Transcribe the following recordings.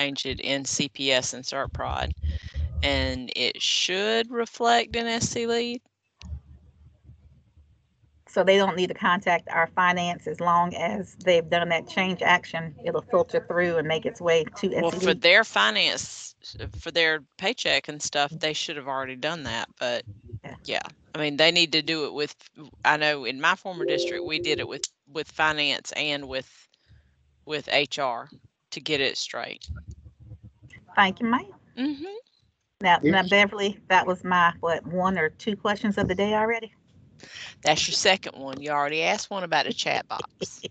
change it in CPS and CertProd, and it should reflect in SC Lead. So they don't need to contact our finance as long as they've done that change action. It'll filter through and make its way to Well, for SED. their finance, for their paycheck and stuff, they should have already done that. But Yeah. yeah, I mean, they need to do it with. I know in my former district, we did it with finance and with HR to get it straight. Thank you, ma'am. Hmm. Now, Yes. Beverly, that was my, what, one or two questions of the day already? That's your second one. You already asked one about a chat box.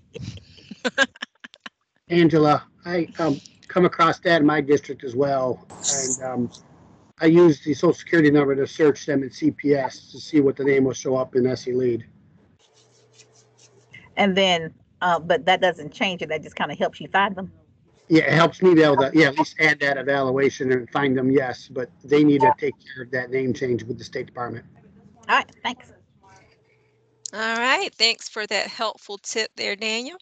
Angela, I come across that in my district as well, and I use the social security number to search them in CPS to see what the name will show up in SE Lead. And then, but that doesn't change it. That just kind of helps you find them. Yeah, it helps me be able to, at least add that evaluation and find them, yes, but they need to take care of that name change with the State Department. All right, thanks. All right, thanks for that helpful tip there, Daniel.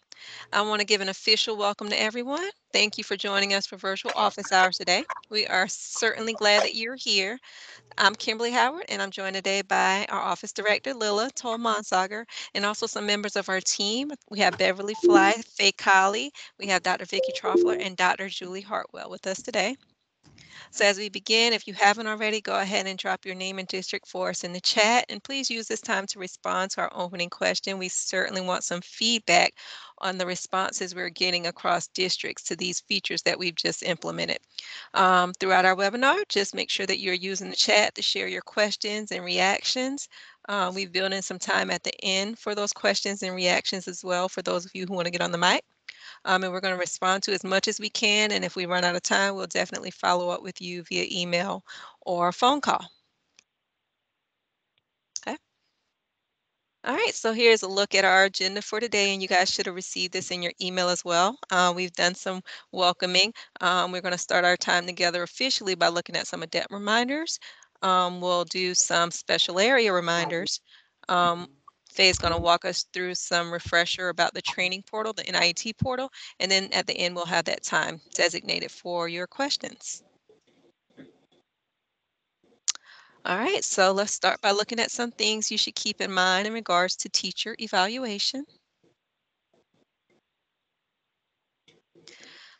I want to give an official welcome to everyone. Thank you for joining us for virtual office hours today. We are certainly glad that you're here. I'm Kimberly Howard, and I'm joined today by our office director, Lila Toll-Monsager, and also some members of our team. We have Beverly Fly, Faye Colley, we have Dr. Vicki Troffler, and Dr. Julie Hartwell with us today. So as we begin, if you haven't already, go ahead and drop your name and district for us in the chat. And please use this time to respond to our opening question. We certainly want some feedback on the responses we're getting across districts to these features that we've just implemented. Throughout our webinar, just make sure that you're using the chat to share your questions and reactions. We've built in some time at the end for those questions and reactions as well for those of you who want to get on the mic. And we're going to respond to as much as we can. And if we run out of time, we'll definitely follow up with you via email or phone call. Okay. All right, so here's a look at our agenda for today, and you guys should have received this in your email as well. We've done some welcoming. We're going to start our time together officially by looking at some adept reminders. We'll do some special area reminders. Faye is going to walk us through some refresher about the training portal, the NIET portal, and then at the end we'll have that time designated for your questions. All right, so let's start by looking at some things you should keep in mind in regards to teacher evaluation.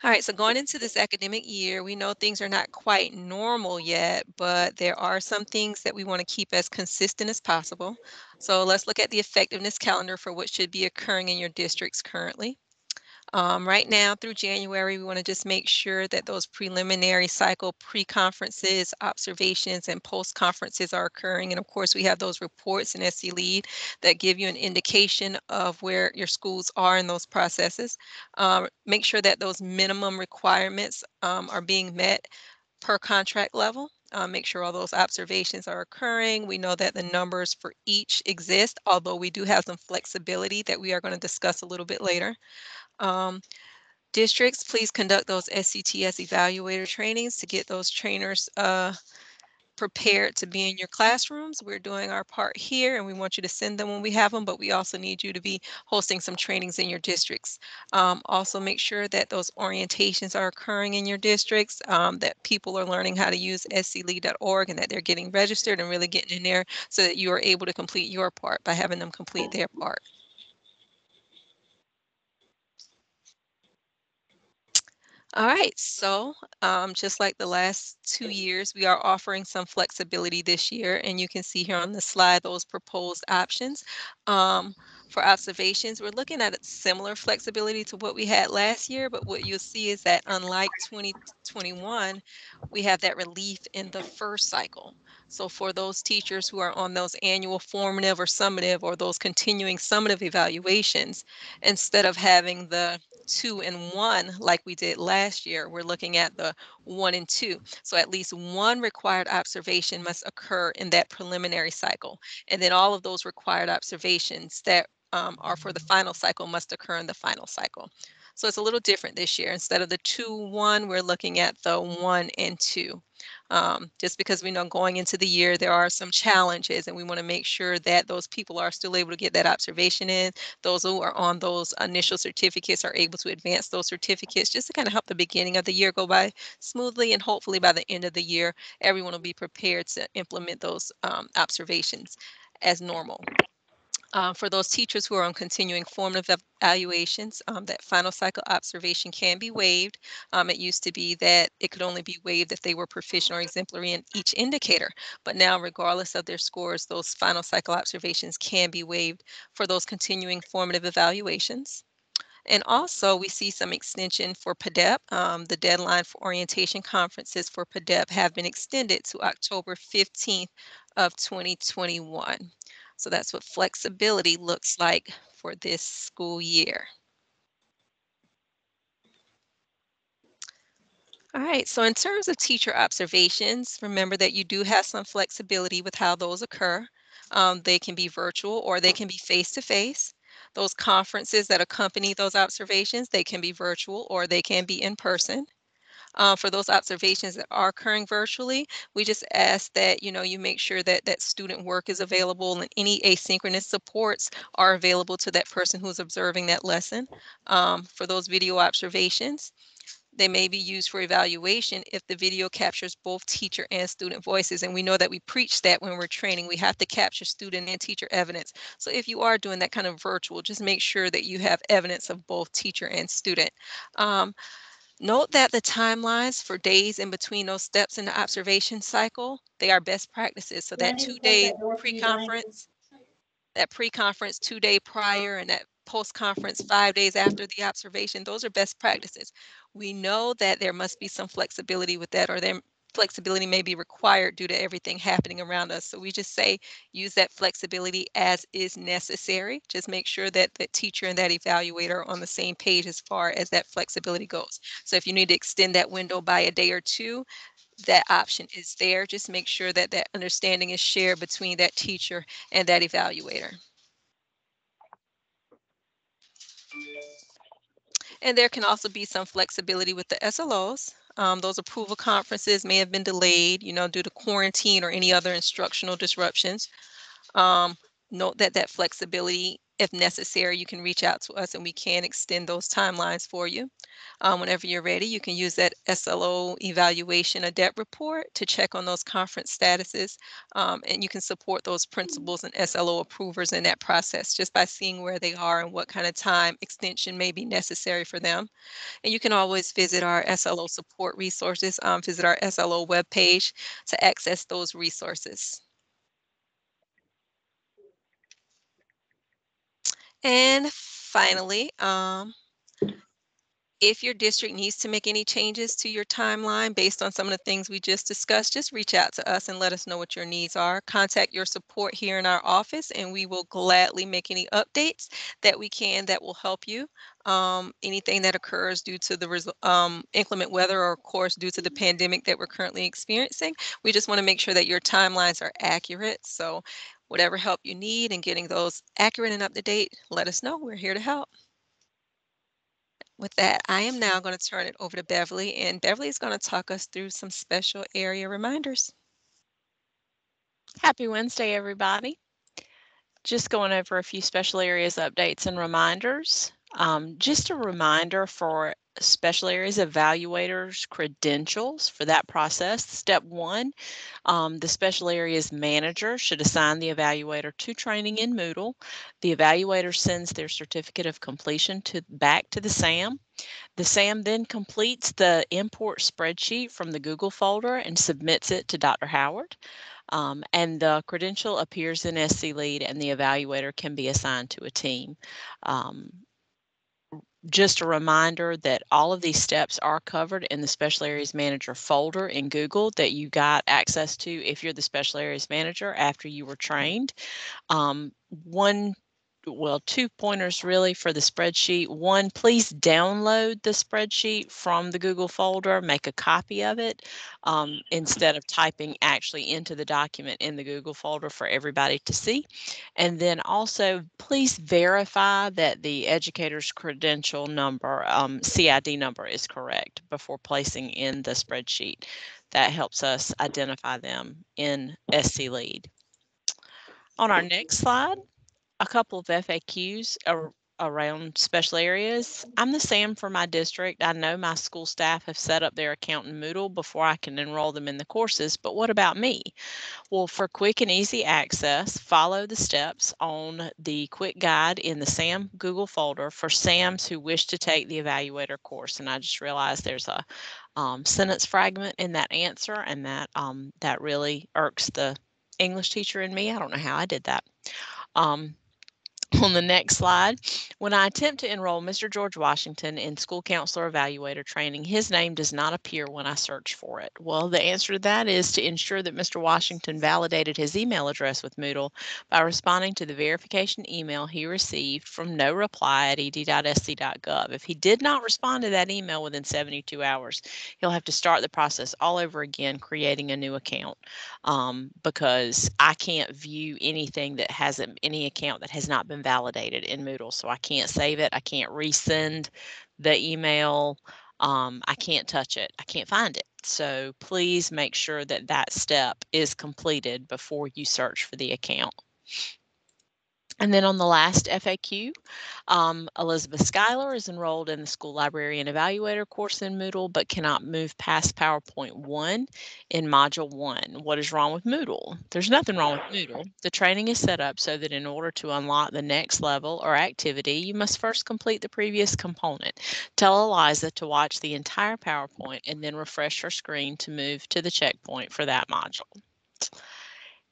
All right, so going into this academic year, we know things are not quite normal yet, but there are some things that we want to keep as consistent as possible. So let's look at the effectiveness calendar for what should be occurring in your districts currently. Right now through January, we want to just make sure that those preliminary cycle pre-conferences, observations, and post-conferences are occurring. And of course, we have those reports in SC Lead that give you an indication of where your schools are in those processes. Make sure that those minimum requirements are being met per contract level. Make sure all those observations are occurring. We know that the numbers for each exist, although we do have some flexibility that we are going to discuss a little bit later. Districts, please conduct those SCTS evaluator trainings to get those trainers prepared to be in your classrooms. We're doing our part here and we want you to send them when we have them, but we also need you to be hosting some trainings in your districts. Also make sure that those orientations are occurring in your districts, that people are learning how to use sclead.org and that they're getting registered and really getting in there so that you are able to complete your part by having them complete their part. All right, so just like the last 2 years, we are offering some flexibility this year, and you can see here on the slide those proposed options. For observations, we're looking at a similar flexibility to what we had last year, but what you'll see is that unlike 2021, we have that relief in the first cycle. So for those teachers who are on those annual formative or summative or those continuing summative evaluations, instead of having the 2 and 1 like we did last year, we're looking at the 1 and 2. So at least one required observation must occur in that preliminary cycle. And then all of those required observations that are for the final cycle must occur in the final cycle. So it's a little different this year. Instead of the 2-1, we're looking at the 1 and 2. Just because we know going into the year there are some challenges, and we want to make sure that those people are still able to get that observation in. Those who are on those initial certificates are able to advance those certificates, just to kind of help the beginning of the year go by smoothly, and hopefully by the end of the year everyone will be prepared to implement those observations as normal. For those teachers who are on continuing formative evaluations, that final cycle observation can be waived. It used to be that it could only be waived if they were proficient or exemplary in each indicator, but now regardless of their scores, those final cycle observations can be waived for those continuing formative evaluations. And also we see some extension for PADEP. The deadline for orientation conferences for PADEP have been extended to October 15th of 2021. So that's what flexibility looks like for this school year. All right, so in terms of teacher observations, remember that you do have some flexibility with how those occur. They can be virtual or they can be face-to-face. Those conferences that accompany those observations, they can be virtual or they can be in person. For those observations that are occurring virtually, we just ask that you make sure that that student work is available and any asynchronous supports are available to that person who's observing that lesson. For those video observations, they may be used for evaluation if the video captures both teacher and student voices. And we know that we preach that when we're training, we have to capture student and teacher evidence. So if you are doing that kind of virtual, just make sure that you have evidence of both teacher and student. Note that the timelines for days in between those steps in the observation cycle, they are best practices. So that 2-day pre-conference, that pre-conference 2-day prior, and that post-conference 5 days after the observation, those are best practices. We know that there must be some flexibility with that, or there flexibility may be required due to everything happening around us. So we just say use that flexibility as is necessary. Just make sure that the teacher and that evaluator are on the same page as far as that flexibility goes. So if you need to extend that window by a day or two, that option is there. Just make sure that that understanding is shared between that teacher and that evaluator. And there can also be some flexibility with the SLOs. Those approval conferences may have been delayed, due to quarantine or any other instructional disruptions. Note that that flexibility, if necessary, you can reach out to us and we can extend those timelines for you. Whenever you're ready, you can use that SLO evaluation adept report to check on those conference statuses, and you can support those principals and SLO approvers in that process just by seeing where they are and what kind of time extension may be necessary for them. And you can always visit our SLO support resources, visit our SLO webpage to access those resources. And finally, if your district needs to make any changes to your timeline based on some of the things we just discussed, just reach out to us and let us know what your needs are. Contact your support here in our office and we will gladly make any updates that we can that will help you. Anything that occurs due to the inclement weather, or of course due to the pandemic that we're currently experiencing, we just want to make sure that your timelines are accurate. So whatever help you need in getting those accurate and up to date, let us know. We're here to help. With that, I am now going to turn it over to Beverly, and Beverly is going to talk us through some special area reminders. Happy Wednesday, everybody. Just going over a few special areas updates and reminders. Just a reminder for special areas evaluators credentials for that process. Step 1, the special areas manager should assign the evaluator to training in Moodle. The evaluator sends their certificate of completion back to the SAM. The SAM then completes the import spreadsheet from the Google folder and submits it to Dr. Howard. And the credential appears in SC Lead and the evaluator can be assigned to a team. Just a reminder that all of these steps are covered in the Special Areas Manager folder in Google that you got access to if you're the Special Areas Manager after you were trained. One well, 2 pointers really for the spreadsheet. One, please download the spreadsheet from the Google folder, make a copy of it instead of typing actually into the document in the Google folder for everybody to see. And then also, please verify that the educator's credential number, CID number, is correct before placing in the spreadsheet. That helps us identify them in SC Lead. On our next slide, a couple of FAQs around special areas. I'm the SAM for my district. I know my school staff have set up their account in Moodle before I can enroll them in the courses, but what about me? Well, for quick and easy access, follow the steps on the quick guide in the SAM Google folder for SAMs who wish to take the evaluator course. And I just realized there's a sentence fragment in that answer, and that really irks the English teacher in me. I don't know how I did that. On the next slide, when I attempt to enroll Mr. George Washington in school counselor evaluator training, his name does not appear when I search for it. Well, the answer to that is to ensure that Mr. Washington validated his email address with Moodle by responding to the verification email he received from noreply@ed.sc.gov. If he did not respond to that email within 72 hours, he'll have to start the process all over again, creating a new account, because I can't view anything that hasn't, any account that has not been validated in Moodle. So I can't save it. I can't resend the email. I can't touch it. I can't find it. So please make sure that that step is completed before you search for the account. And then on the last FAQ, Elizabeth Schuyler is enrolled in the School Librarian Evaluator course in Moodle, but cannot move past PowerPoint 1 in Module 1. What is wrong with Moodle? There's nothing wrong with Moodle. The training is set up so that in order to unlock the next level or activity, you must first complete the previous component. Tell Eliza to watch the entire PowerPoint and then refresh her screen to move to the checkpoint for that module.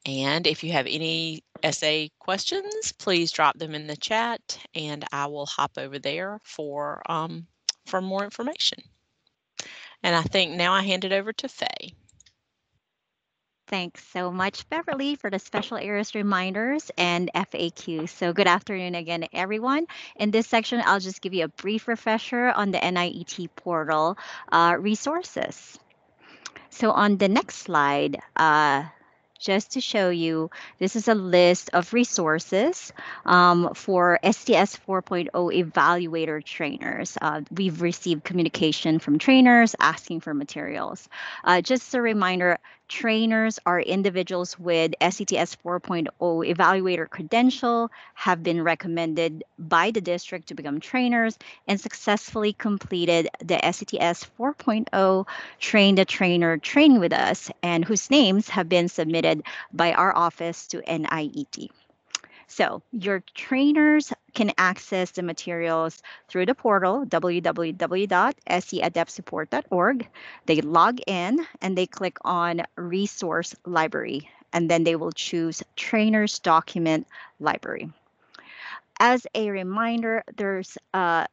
And if you have any essay questions, please drop them in the chat and I will hop over there for more information. And I think now I hand it over to Faye. Thanks so much, Beverly, for the special areas reminders and FAQs. So good afternoon again, everyone. In this section, I'll just give you a brief refresher on the NIET portal resources. So on the next slide, just to show you, this is a list of resources for STS 4.0 evaluator trainers. We've received communication from trainers asking for materials. Just a reminder, trainers are individuals with SETS 4.0 evaluator credential, have been recommended by the district to become trainers, and successfully completed the SETS 4.0 Train the Trainer training with us, and whose names have been submitted by our office to NIET. So your trainers can access the materials through the portal, www.seadeptsupport.org. They log in and they click on Resource Library, and then they will choose Trainers Document Library. As a reminder, there's a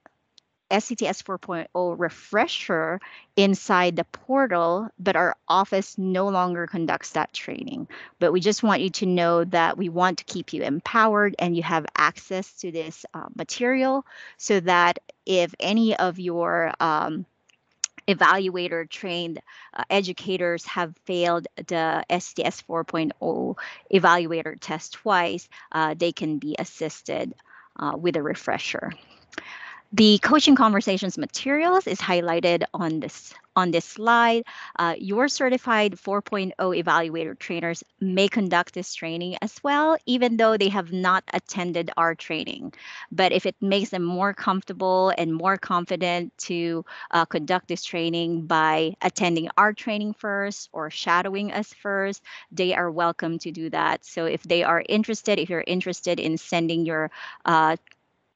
SETS 4.0 refresher inside the portal, but our office no longer conducts that training. But we just want you to know that we want to keep you empowered and you have access to this material so that if any of your evaluator trained educators have failed the STS 4.0 evaluator test twice, they can be assisted with a refresher. The coaching conversations materials is highlighted on this slide. Your certified 4.0 evaluator trainers may conduct this training as well, even though they have not attended our training. But if it makes them more comfortable and more confident to conduct this training by attending our training first or shadowing us first, they are welcome to do that. So if you're interested in sending your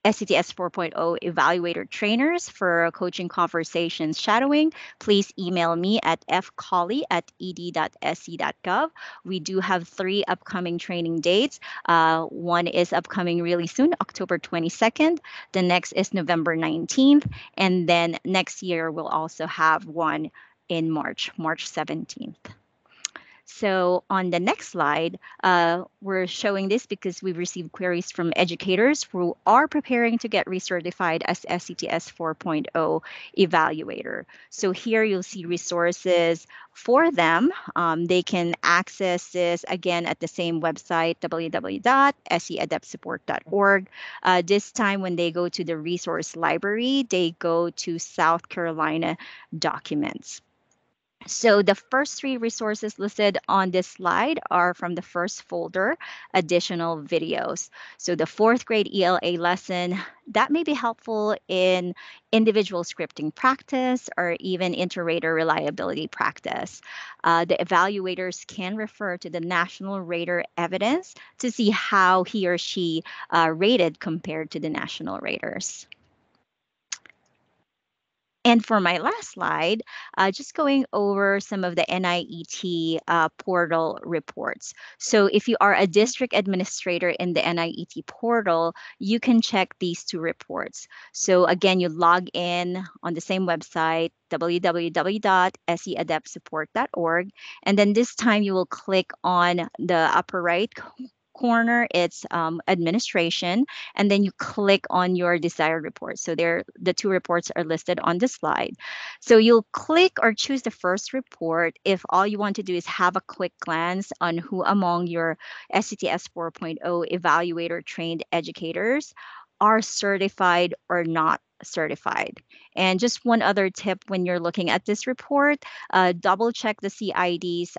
SETS 4.0 evaluator trainers for coaching conversations shadowing, please email me at fcolly@ed.sc.gov. We do have 3 upcoming training dates. One is upcoming really soon, October 22nd. The next is November 19th. And then next year, we'll also have one in March 17th. So on the next slide, we're showing this because we've received queries from educators who are preparing to get recertified as SCTS 4.0 evaluator. So here you'll see resources for them. They can access this again at the same website, www.seadeptsupport.org. This time when they go to the resource library, they go to South Carolina documents. So the first three resources listed on this slide are from the first folder, additional videos. So the fourth grade ELA lesson, that may be helpful in individual scripting practice or even inter-rater reliability practice. The evaluators can refer to the national rater evidence to see how he or she rated compared to the national raters. And for my last slide, just going over some of the NIET portal reports. So if you are a district administrator in the NIET portal, you can check these two reports. So again, you log in on the same website, www.seadeptsupport.org. And then this time you will click on the upper right corner, it's administration, and then you click on your desired report. So there, the two reports are listed on the slide. So you'll click or choose the first report if all you want to do is have a quick glance on who among your SCTS 4.0 evaluator trained educators are certified or not certified. And just one other tip when you're looking at this report, double check the CIDs.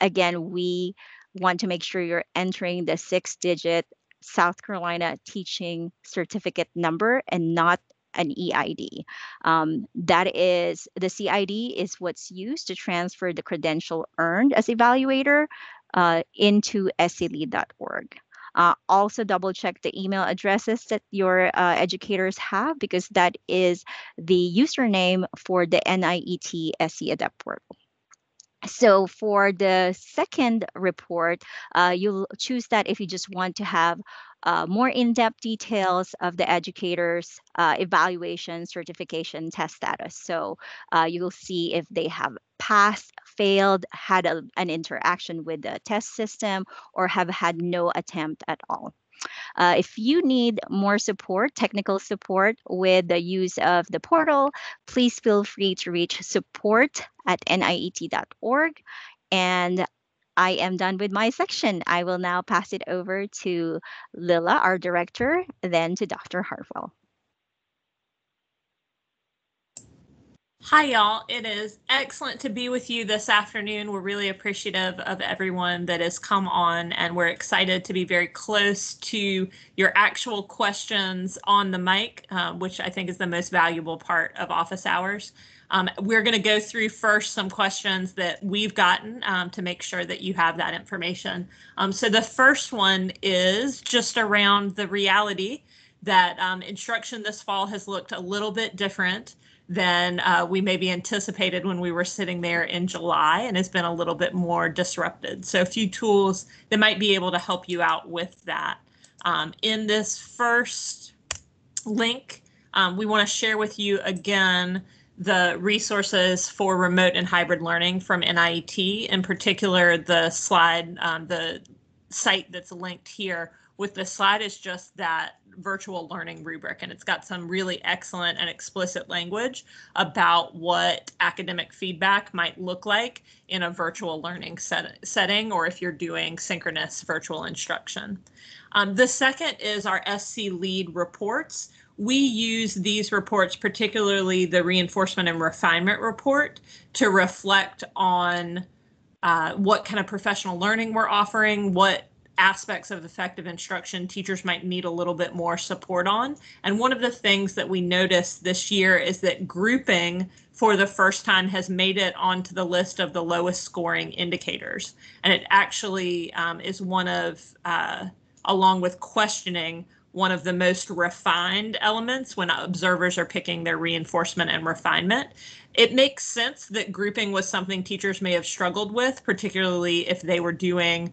Again, we want to make sure you're entering the 6-digit South Carolina teaching certificate number and not an EID. That is, the CID is what's used to transfer the credential earned as evaluator into sclead.org. Also double check the email addresses that your educators have, because that is the username for the NIET SC Adept portal. So for the second report, you'll choose that if you just want to have more in-depth details of the educator's evaluation, certification, test status. So you will see if they have passed, failed, had an interaction with the test system, or have had no attempt at all. If you need more support, technical support with the use of the portal, please feel free to reach support@niet.org. And I am done with my section. I will now pass it over to Lila, our director, then to Dr. Hartwell. Hi, y'all. It is excellent to be with you this afternoon. We're really appreciative of everyone that has come on, and we're excited to be very close to your actual questions on the mic, which I think is the most valuable part of office hours. We're going to go through first some questions that we've gotten to make sure that you have that information. So the first one is just around the reality that instruction this fall has looked a little bit different than we maybe anticipated when we were sitting there in July, and has been a little bit more disrupted. So a few tools that might be able to help you out with that. In this first link, we want to share with you again the resources for remote and hybrid learning from NIET, in particular the slide, the site that's linked here with the slide is just that virtual learning rubric, and it's got some really excellent and explicit language about what academic feedback might look like in a virtual learning setting, or if you're doing synchronous virtual instruction. The second is our SC Lead reports. We use these reports, particularly the reinforcement and refinement report, to reflect on what kind of professional learning we're offering, what aspects of effective instruction teachers might need a little bit more support on. And one of the things that we noticed this year is that grouping for the first time has made it onto the list of the lowest scoring indicators. And it actually is one of, along with questioning, one of the most refined elements when observers are picking their reinforcement and refinement. It makes sense that grouping was something teachers may have struggled with, particularly if they were doing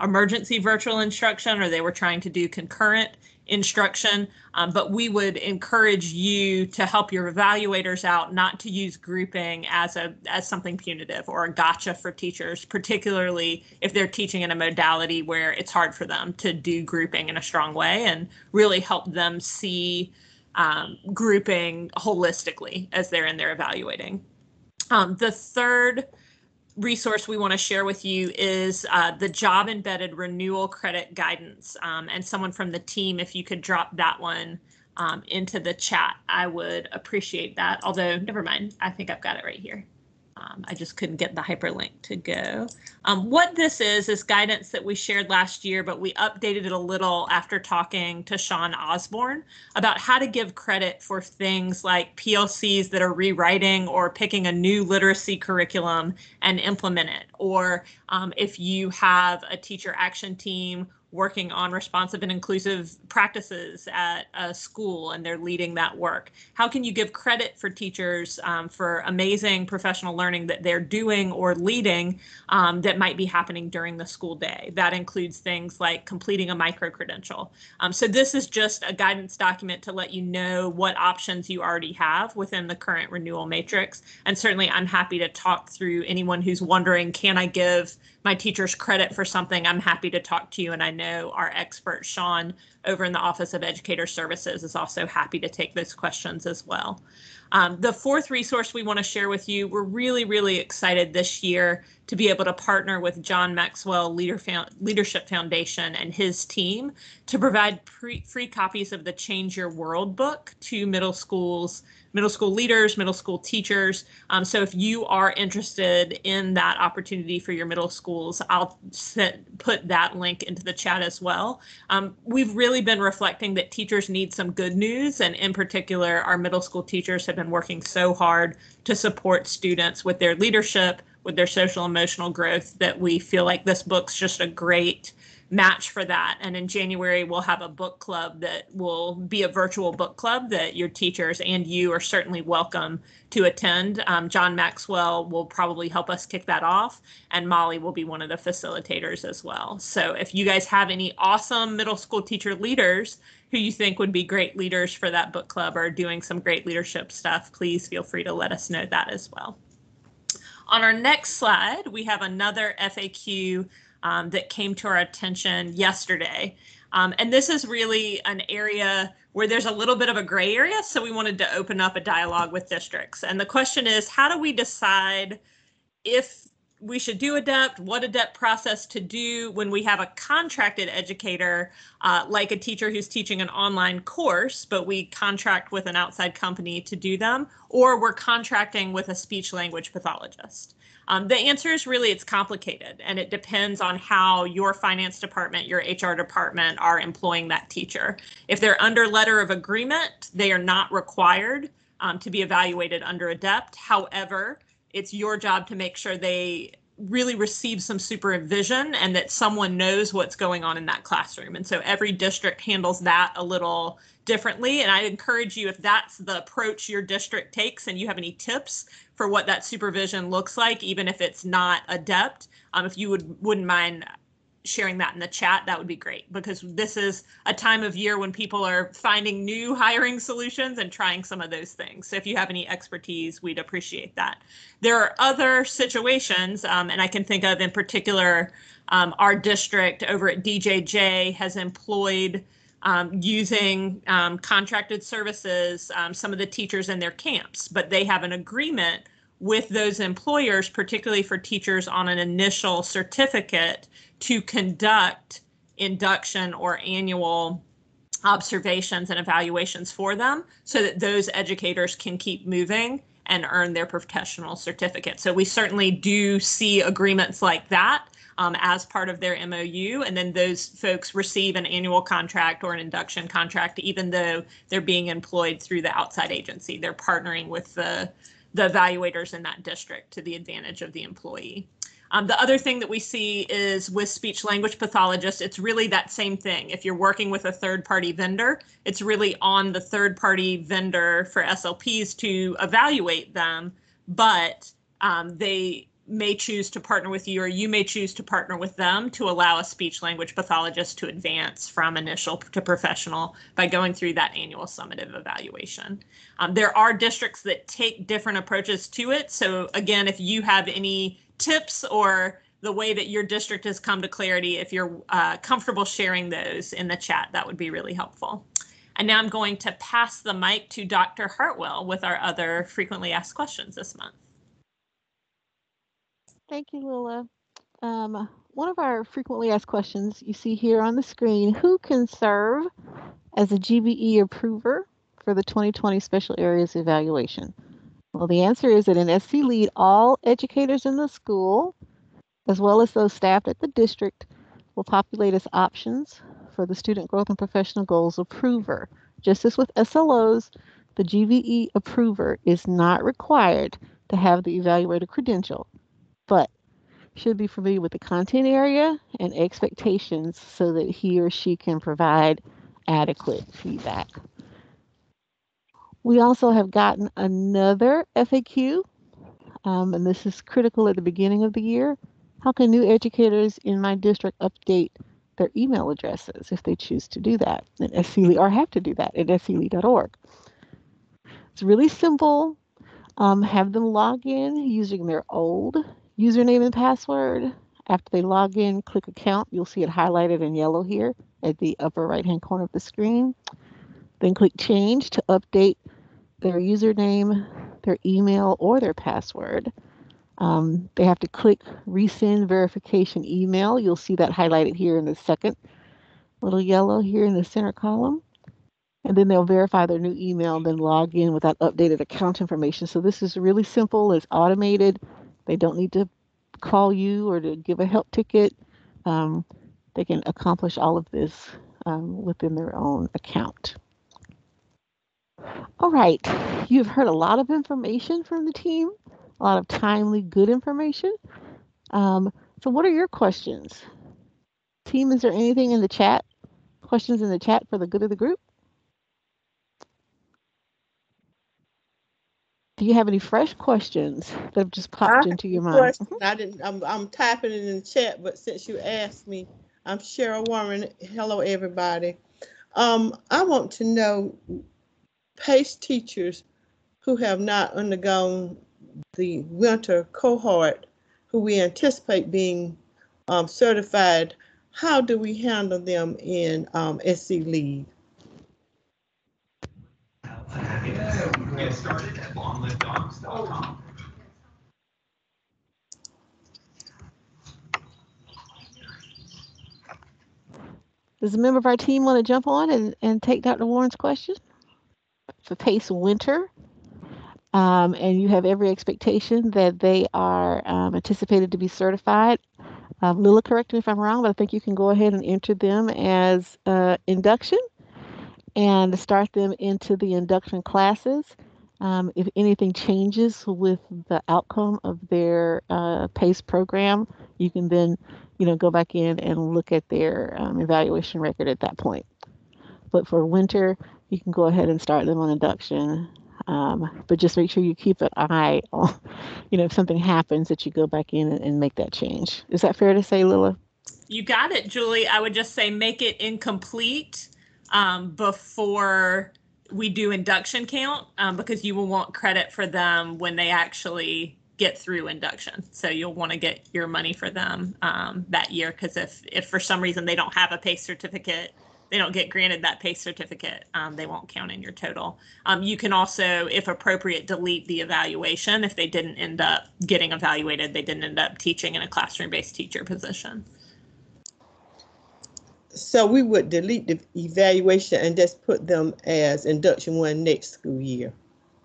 emergency virtual instruction or they were trying to do concurrent instruction, but we would encourage you to help your evaluators out, not to use grouping as something punitive or a gotcha for teachers, particularly if they're teaching in a modality where it's hard for them to do grouping in a strong way, and really help them see grouping holistically as they're in there evaluating. The third resource we want to share with you is the job embedded renewal credit guidance. And someone from the team, if you could drop that one into the chat, I would appreciate that. Although, never mind, I think I've got it right here. I just couldn't get the hyperlink to go. What this is guidance that we shared last year, but we updated it a little after talking to Sean Osborne about how to give credit for things like PLCs that are rewriting or picking a new literacy curriculum and implement it. Or if you have a teacher action team working on responsive and inclusive practices at a school and they're leading that work. How can you give credit for teachers for amazing professional learning that they're doing or leading that might be happening during the school day? That includes things like completing a micro-credential. So this is just a guidance document to let you know what options you already have within the current renewal matrix. And certainly I'm happy to talk through anyone who's wondering, can I give my teachers credit for something? I'm happy to talk to you, and I know our expert Sean over in the Office of Educator Services is also happy to take those questions as well. The fourth resource we want to share with you, we're really excited this year to be able to partner with John Maxwell Leadership Foundation and his team to provide free copies of the Change Your World book to middle school leaders, middle school teachers. So if you are interested in that opportunity for your middle schools, I'll put that link into the chat as well. We've really been reflecting that teachers need some good news, and in particular, our middle school teachers have been working so hard to support students with their leadership, with their social emotional growth, that we feel like this book's just a great match for that. And in January, we'll have a book club that will be a virtual book club that your teachers and you are certainly welcome to attend. John Maxwell will probably help us kick that off, and Molly will be one of the facilitators as well. So if you guys have any awesome middle school teacher leaders who you think would be great leaders for that book club or doing some great leadership stuff, please feel free to let us know that as well. On our next slide, we have another FAQ that came to our attention yesterday. And this is really an area where there's a little bit of a gray area, so we wanted to open up a dialogue with districts. And the question is, how do we decide if we should do ADEPT, what ADEPT process to do when we have a contracted educator, like a teacher who's teaching an online course, but we contract with an outside company to do them, or we're contracting with a speech language pathologist? The answer is really, it's complicated, and it depends on how your finance department, your HR department are employing that teacher. If they're under letter of agreement, they are not required to be evaluated under ADEPT. However, it's your job to make sure they really receive some supervision and that someone knows what's going on in that classroom. And so every district handles that a little differently. And I encourage you, if that's the approach your district takes and you have any tips for what that supervision looks like, even if it's not ADEPT, if you wouldn't mind sharing that in the chat, that would be great, because this is a time of year when people are finding new hiring solutions and trying some of those things. So if you have any expertise, we'd appreciate that. There are other situations, and I can think of in particular, our district over at DJJ has employed using contracted services, some of the teachers in their camps, but they have an agreement with those employers, particularly for teachers on an initial certificate, to conduct induction or annual observations and evaluations for them so that those educators can keep moving and earn their professional certificate. So we certainly do see agreements like that as part of their MOU, and then those folks receive an annual contract or an induction contract, even though they're being employed through the outside agency. They're partnering with the evaluators in that district to the advantage of the employee. The other thing that we see is with speech language pathologists, it's really that same thing. If you're working with a third-party vendor, it's really on the third-party vendor for SLPs to evaluate them, but they may choose to partner with you, or you may choose to partner with them to allow a speech language pathologist to advance from initial to professional by going through that annual summative evaluation. There are districts that take different approaches to it. So again, if you have any tips or the way that your district has come to clarity, if you're comfortable sharing those in the chat, that would be really helpful. And now I'm going to pass the mic to Dr. Hartwell with our other frequently asked questions this month. Thank you, Lila. One of our frequently asked questions you see here on the screen: who can serve as a GBE approver for the 2020 Special Areas Evaluation? Well, the answer is that in SC Lead, all educators in the school, as well as those staffed at the district, will populate as options for the Student Growth and Professional Goals approver. Just as with SLOs, the GBE approver is not required to have the evaluator credential, but should be familiar with the content area and expectations so that he or she can provide adequate feedback. We also have gotten another FAQ, and this is critical at the beginning of the year. How can new educators in my district update their email addresses if they choose to do that at SCLE, or have to do that at scle.org? It's really simple. Have them log in using their old username and password. After they log in, click account. You'll see it highlighted in yellow here at the upper right-hand corner of the screen. Then click change to update their username, their email, or their password. They have to click resend verification email. You'll see that highlighted here in the second little yellow here in the center column. And then they'll verify their new email, then log in with that updated account information. So this is really simple. It's automated. They don't need to call you or to give a help ticket. They can accomplish all of this within their own account. All right, you've heard a lot of information from the team, a lot of timely, good information. So what are your questions? Team, is there anything in the chat? Questions in the chat for the good of the group? Do you have any fresh questions that have just popped into your mind? I'm typing it in the chat, but since you asked me, I'm Cheryl Warren. Hello, everybody. I want to know PACE teachers who have not undergone the winter cohort, who we anticipate being certified. How do we handle them in SC Lead? Get started at longliveddogs.com. Does a member of our team want to jump on and take Dr. Warren's question for PACE Winter? And you have every expectation that they are anticipated to be certified. Lila, correct me if I'm wrong, but I think you can go ahead and enter them as induction and start them into the induction classes. If anything changes with the outcome of their PACE program, you can then, go back in and look at their evaluation record at that point. But for winter, you can go ahead and start them on induction. But just make sure you keep an eye on, if something happens, that you go back in and make that change. Is that fair to say, Lila? You got it, Julie. I would just say make it incomplete before we do induction count, because you will want credit for them when they actually get through induction. So you'll want to get your money for them that year, because if for some reason they don't have a PACE certificate, they don't get granted that PACE certificate, they won't count in your total. You can also, if appropriate, delete the evaluation if they didn't end up getting evaluated, they didn't end up teaching in a classroom-based teacher position. So we would delete the evaluation and just put them as induction 1 next school year.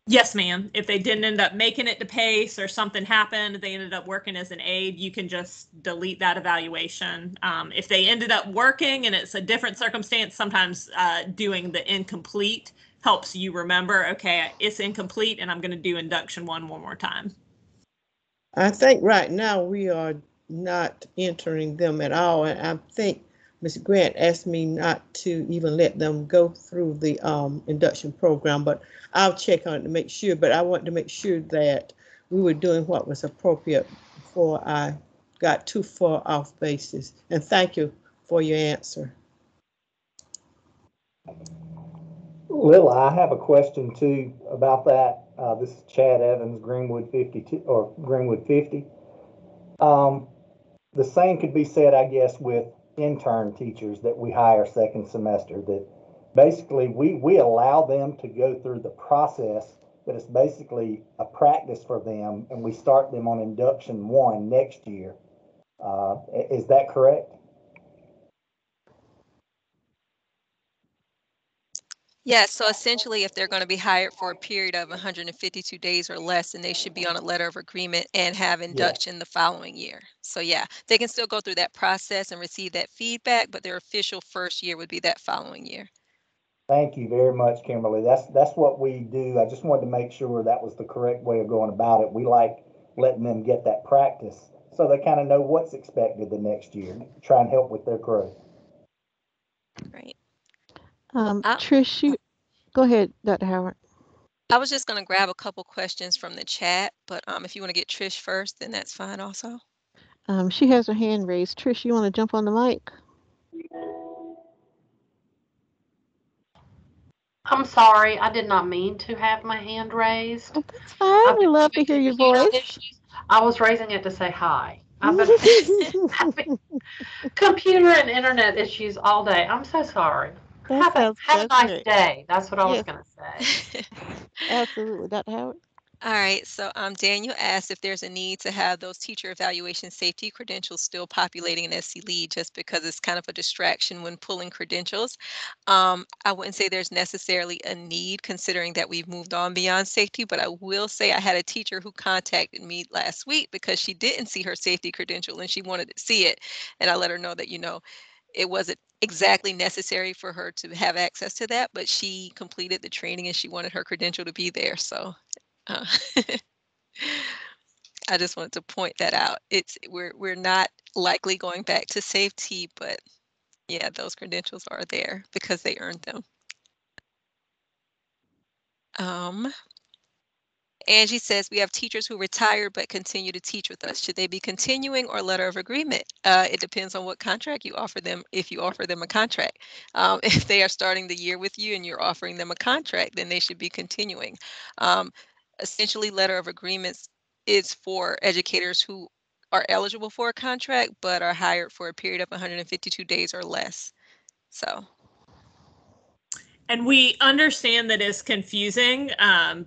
Yes, ma'am. If they didn't end up making it to PACE or something happened, they ended up working as an aide, you can just delete that evaluation. If they ended up working and it's a different circumstance, sometimes doing the incomplete helps you remember, okay, it's incomplete and I'm going to do induction 1 more time. I think right now we are not entering them at all. And I think Ms. Grant asked me not to even let them go through the induction program, but I'll check on it to make sure. But I want to make sure that we were doing what was appropriate before I got too far off basis. And thank you for your answer. Lila, I have a question too about that. This is Chad Evans, Greenwood 52 or Greenwood 50. The same could be said, I guess, with intern teachers that we hire second semester, that basically we allow them to go through the process, but it's basically a practice for them, and we start them on induction 1 next year. Is that correct? Yeah, so essentially, if they're going to be hired for a period of 152 days or less, then they should be on a letter of agreement and have induction the following year. So yeah, they can still go through that process and receive that feedback, but their official first year would be that following year. Thank you very much, Kimberly. That's what we do. I just wanted to make sure that was the correct way of going about it. We like letting them get that practice so they kind of know what's expected the next year, try and help with their growth. Right. Trish, go ahead, Dr. Howard. I was just going to grab a couple questions from the chat, but if you want to get Trish first, then that's fine also. She has her hand raised. Trish, you want to jump on the mic? I'm sorry, I did not mean to have my hand raised. Oh, that's fine. We love to hear your voice. I was raising it to say hi. I've been having computer and internet issues all day. I'm so sorry. Have a nice day. That's what I was going to say. Absolutely. Dr. Howard? All right, so Daniel asked if there's a need to have those teacher evaluation safety credentials still populating in SC Lead, just because it's kind of a distraction when pulling credentials. I wouldn't say there's necessarily a need, considering that we've moved on beyond safety, but I will say I had a teacher who contacted me last week because she didn't see her safety credential and she wanted to see it. And I let her know that, it wasn't exactly necessary for her to have access to that, but she completed the training and she wanted her credential to be there. So I just wanted to point that out. We're not likely going back to safety, but yeah, those credentials are there because they earned them. Angie says we have teachers who retired but continue to teach with us. Should they be continuing or letter of agreement? It depends on what contract you offer them. If you offer them a contract, if they are starting the year with you and you're offering them a contract, then they should be continuing. Essentially, letter of agreements is for educators who are eligible for a contract but are hired for a period of 152 days or less. So. And we understand that it's confusing,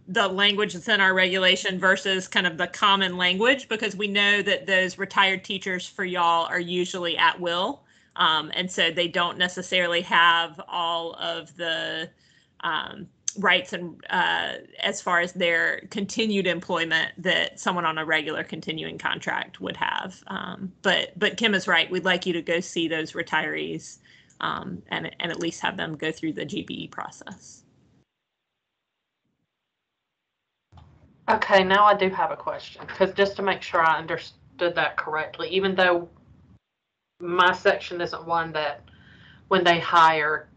the language that's in our regulation versus kind of the common language, because we know that those retired teachers for y'all are usually at will. And so they don't necessarily have all of the rights and as far as their continued employment that someone on a regular continuing contract would have. But Kim is right. We'd like you to go see those retirees. And at least have them go through the GBE process. Okay, now I do have a question, because just to make sure I understood that correctly, even though my section isn't one that when they hire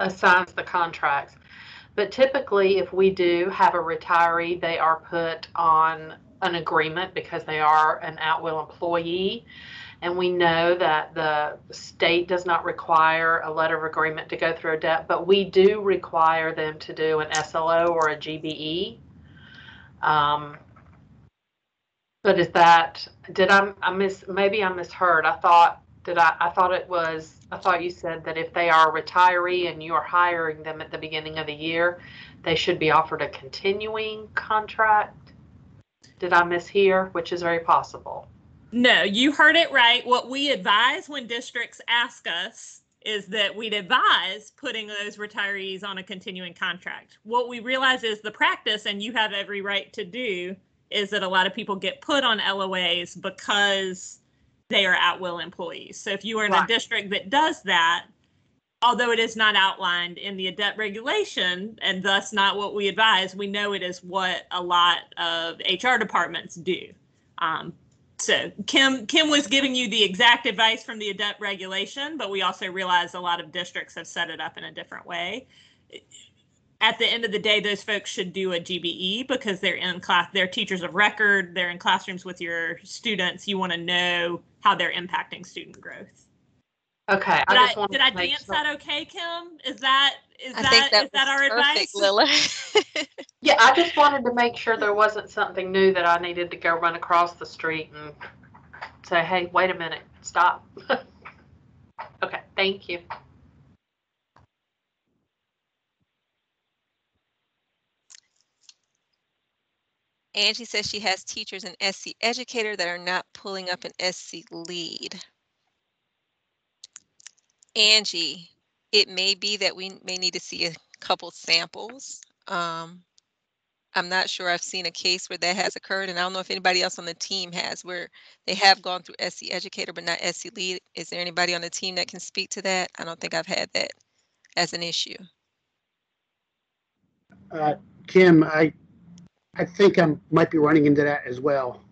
assigns the contracts, but typically if we do have a retiree, they are put on an agreement because they are an at-will employee. And we know that the state does not require a letter of agreement to go through a DEP, but we do require them to do an SLO or a GBE. But is that, maybe I misheard. I thought you said that if they are a retiree and you are hiring them at the beginning of the year, they should be offered a continuing contract. Did I mishear? Which is very possible. No, you heard it right. What we advise when districts ask us is that we'd advise putting those retirees on a continuing contract. What we realize is the practice, and you have every right to do, is that a lot of people get put on LOAs because they are at-will employees. So if you are in a district that does that, although it is not outlined in the ADEPT regulation, and thus not what we advise, we know it is what a lot of HR departments do. So Kim was giving you the exact advice from the ADEPT regulation, but we also realize a lot of districts have set it up in a different way. at the end of the day, those folks should do a GBE because they're in class, they're teachers of record, they're in classrooms with your students. You want to know how they're impacting student growth. Okay, Did I dance that okay, Kim? Is that our advice? Lila. Yeah, I just wanted to make sure there wasn't something new that I needed to go run across the street and say, hey, wait a minute, stop. Okay, thank you. Angie says she has teachers in SC Educator that are not pulling up an SC Lead. Angie, it may be that we may need to see a couple samples. I'm not sure I've seen a case where that has occurred, and I don't know if anybody else on the team has, where they have gone through SC Educator but not SC Lead. Is there anybody on the team that can speak to that? I don't think I've had that as an issue. Kim, I think I might be running into that as well.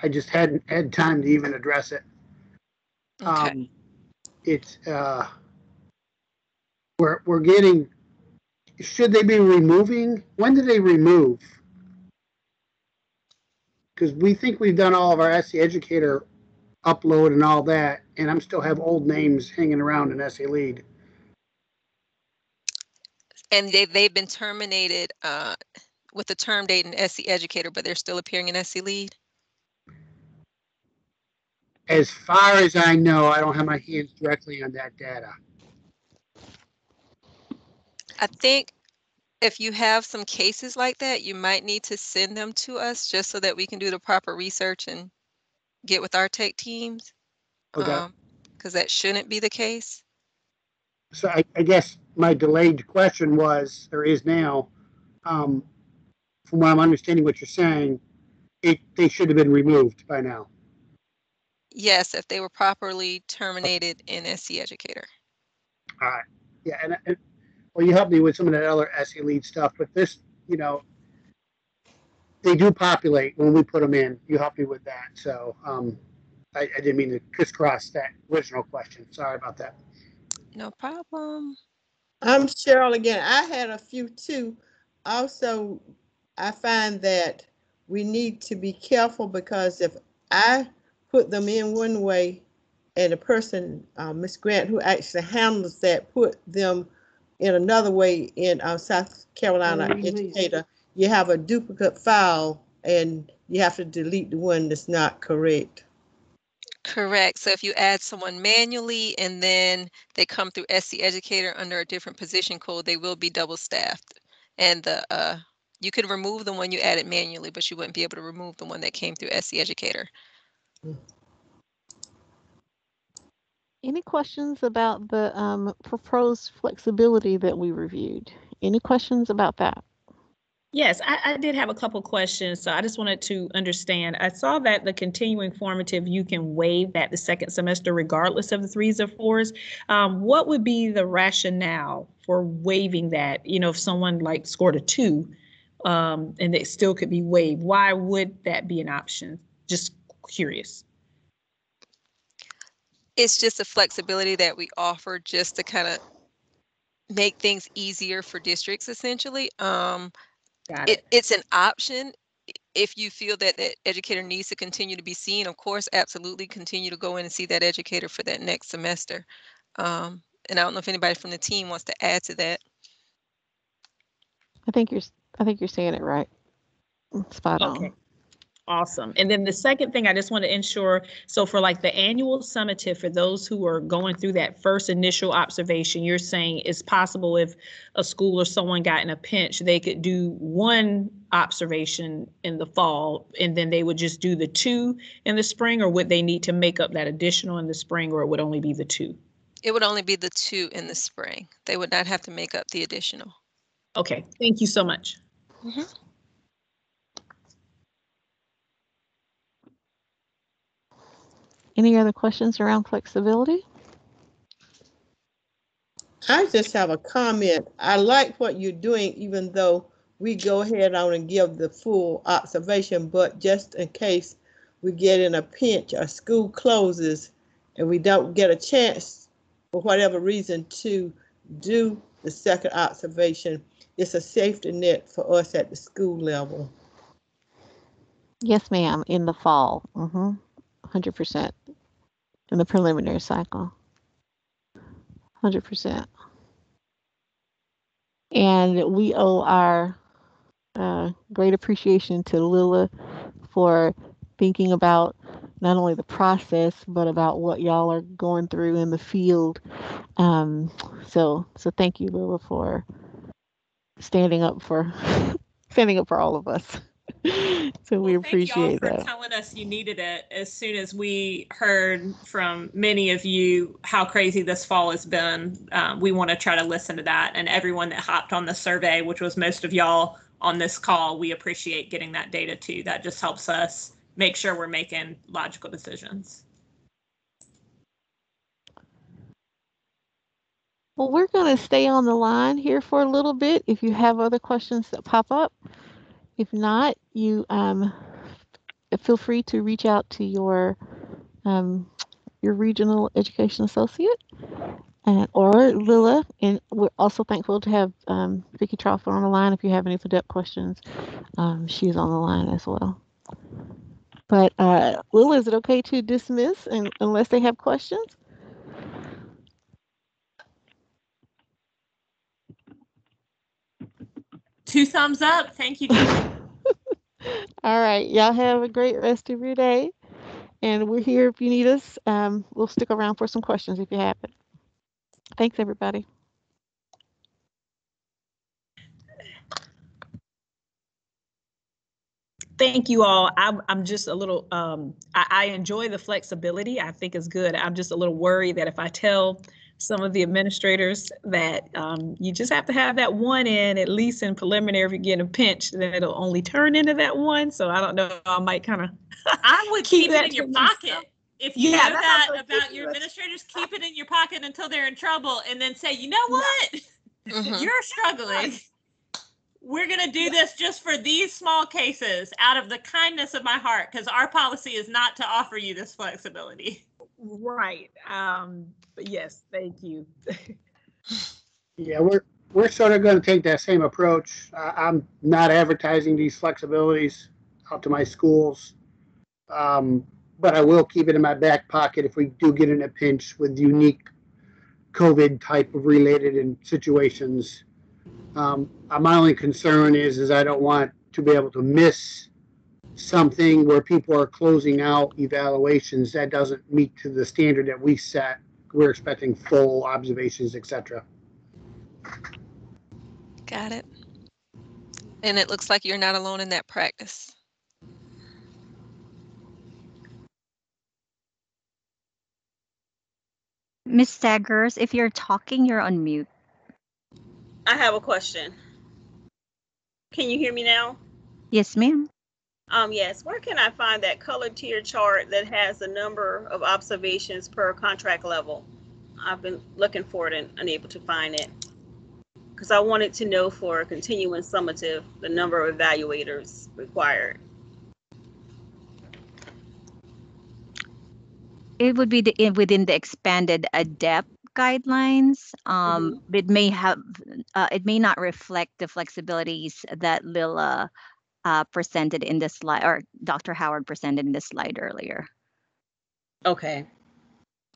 I just hadn't had time to even address it. Okay. It's we're getting. Should they be removing? When do they remove? Because we think we've done all of our SC Educator upload and all that, and I'm still have old names hanging around in SC Lead. And they've been terminated with the term date in SC Educator, but they're still appearing in SC Lead? As far as I know, I don't have my hands directly on that data. I think if you have some cases like that, you might need to send them to us just so that we can do the proper research and get with our tech teams. Okay. Because that shouldn't be the case. So I guess my delayed question was, or is now, from what I'm understanding what you're saying, they should have been removed by now. Yes, if they were properly terminated in SC Educator. All right. Yeah, and well, you helped me with some of that other SC Lead stuff, but this, they do populate when we put them in. You helped me with that. So I didn't mean to crisscross that original question. Sorry about that. No problem. I'm Cheryl again. I had a few too. Also, I find that we need to be careful because if I put them in one way and the person, Ms. Grant, who actually handles that, put them in another way in South Carolina Educator, you have a duplicate file and you have to delete the one that's not correct. Correct. So if you add someone manually and then they come through SC Educator under a different position code, they will be double staffed. And you could remove the one you added manually, but you wouldn't be able to remove the one that came through SC Educator. Any questions about the proposed flexibility that we reviewed? Any questions about that? Yes, I did have a couple questions. So I just wanted to understand. I saw that the continuing formative, you can waive that the second semester regardless of the 3s or 4s. What would be the rationale for waiving that? If someone like scored a 2 and it still could be waived, why would that be an option? Just curious. It's just a flexibility that we offer just to kind of make things easier for districts, essentially. It's an option. If you feel that the educator needs to continue to be seen, of course, absolutely continue to go in and see that educator for that next semester. And I don't know if anybody from the team wants to add to that. I think you're saying it right. Spot on. Awesome. And then the second thing I just want to ensure, so for like the annual summative, for those who are going through that first initial observation, you're saying it's possible if a school or someone got in a pinch, they could do one observation in the fall and then they would just do the 2 in the spring, or would they need to make up that additional in the spring, or it would only be the 2? It would only be the 2 in the spring. They would not have to make up the additional. Okay, thank you so much. Mm-hmm. Any other questions around flexibility? I just have a comment. I like what you're doing, even though we go ahead on and give the full observation, but just in case we get in a pinch or school closes and we don't get a chance for whatever reason to do the second observation, it's a safety net for us at the school level. Yes, ma'am, in the fall. 100% in the preliminary cycle. 100%. And we owe our great appreciation to Lila for thinking about not only the process, but about what y'all are going through in the field. So thank you, Lila, for standing up for all of us. So we appreciate thank y'all for that. telling us you needed it as soon as we heard from many of you how crazy this fall has been. We want to try to listen to that, and everyone that hopped on the survey, which was most of y'all on this call, we appreciate getting that data too. That just helps us make sure we're making logical decisions. Well, we're going to stay on the line here for a little bit if you have other questions that pop up. If not, you feel free to reach out to your regional education associate or Lila. And we're also thankful to have Vicki Troffer on the line. If you have any FDEP questions, she's on the line as well. But Lila, is it okay to dismiss unless they have questions? Two thumbs up. Thank you. All right. Y'all have a great rest of your day. And we're here if you need us. We'll stick around for some questions if you have it. Thanks, everybody. Thank you all. I'm just a little, I enjoy the flexibility. I think it's good. I'm just a little worried that if I tell some of the administrators that you just have to have that one in, at least in preliminary, if you're getting a pinch, then it'll only turn into that one. So I don't know, I might kind of I would keep it in your pocket. Myself. If you know that about your administrators, keep it in your pocket until they're in trouble, and then say, you know what? You're struggling. We're going to do this just for these small cases out of the kindness of my heart, because our policy is not to offer you this flexibility. Right. But yes, thank you. Yeah, we're sort of going to take that same approach. I'm not advertising these flexibilities out to my schools, but I will keep it in my back pocket if we do get in a pinch with unique COVID type of related situations. My only concern is I don't want to be able to miss something where people are closing out evaluations that doesn't meet to the standard that we set. We're expecting full observations, etc. Got it. And it looks like you're not alone in that practice. Miss Staggers, if you're talking, you're on mute. I have a question. Can you hear me now? Yes, ma'am. Yes. Where can I find that color tier chart that has the number of observations per contract level? I've been looking for it and unable to find it, because I wanted to know for continuing summative the number of evaluators required. It would be within the expanded ADEP guidelines. It may not reflect the flexibilities that Lila presented in the slide, or Dr. Howard presented in the slide earlier. Okay.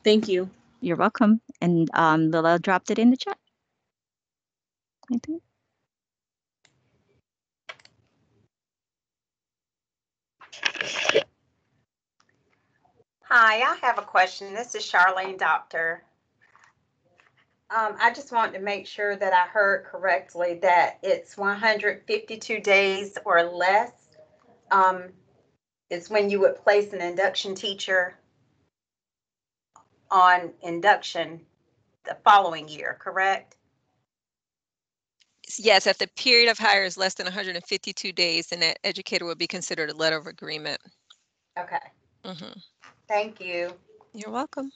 Thank you. You're welcome. And Lila dropped it in the chat, I think. Hi, I have a question. This is Charlene Doctor. I just wanted to make sure that I heard correctly that it's 152 days or less. It's when you would place an induction teacher on induction the following year, correct? Yes, if the period of hire is less than 152 days, then that educator will be considered a letter of agreement. Okay. Mm-hmm. Thank you. You're welcome.